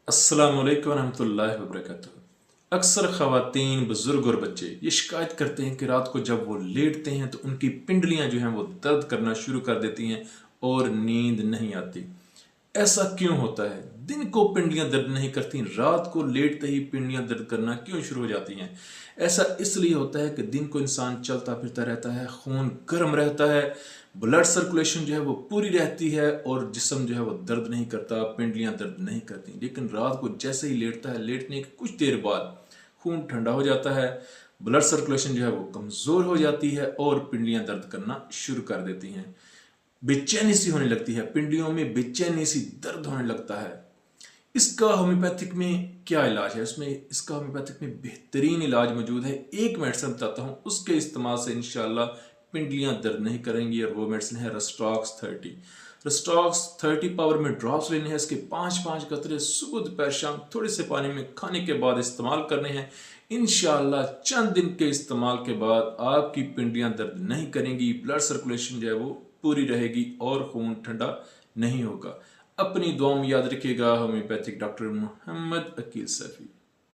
अस्सलाम वालेकुम रहमतुल्लाहि व बरकातुहू। अक्सर ख़वातीन, बुज़ुर्ग और बच्चे ये शिकायत करते हैं कि रात को जब वो लेटते हैं तो उनकी पिंडलियां जो हैं वो दर्द करना शुरू कर देती हैं और नींद नहीं आती। ऐसा क्यों होता है? दिन को पिंडलियां दर्द नहीं करती, रात को लेटते ही पिंडलियां दर्द करना क्यों शुरू हो जाती हैं? ऐसा इसलिए होता है कि दिन को इंसान चलता फिरता रहता है, खून गर्म रहता है, ब्लड सर्कुलेशन जो है वो पूरी रहती है और जिस्म जो है वो दर्द नहीं करता, पिंडलियां दर्द नहीं करती। लेकिन रात को जैसे ही लेटता है, लेटने के कुछ देर बाद खून ठंडा हो जाता है, ब्लड सर्कुलेशन जो है वो कमज़ोर हो जाती है और पिंडलियां दर्द करना शुरू कर देती हैं। बेचैनी सी होने लगती है, पिंडियों में बेचैनी सी दर्द होने लगता है। इसका होम्योपैथिक में क्या इलाज है? उसमें इसका होम्योपैथिक में बेहतरीन इलाज मौजूद है। एक मेडिसिन बताता हूँ, उसके इस्तेमाल से इंशाल्लाह पिंडलियां दर्द नहीं करेंगी और वो मेडिसिन है रस्टॉक्स 30। रस्टॉक्स 30 पावर में ड्रॉप्स लेने हैं, इसके 5-5 कतरे सुबह दोपहर शाम थोड़े से पानी में खाने के बाद इस्तेमाल करने हैं। इंशाल्लाह चंद दिन के इस्तेमाल के बाद आपकी पिंडियां दर्द नहीं करेंगी, ब्लड सर्कुलेशन जो है वो पूरी रहेगी और खून ठंडा नहीं होगा। अपनी दुआ में याद रखिएगा। Homeopathic doctor Mohammad Aqeel Saifi.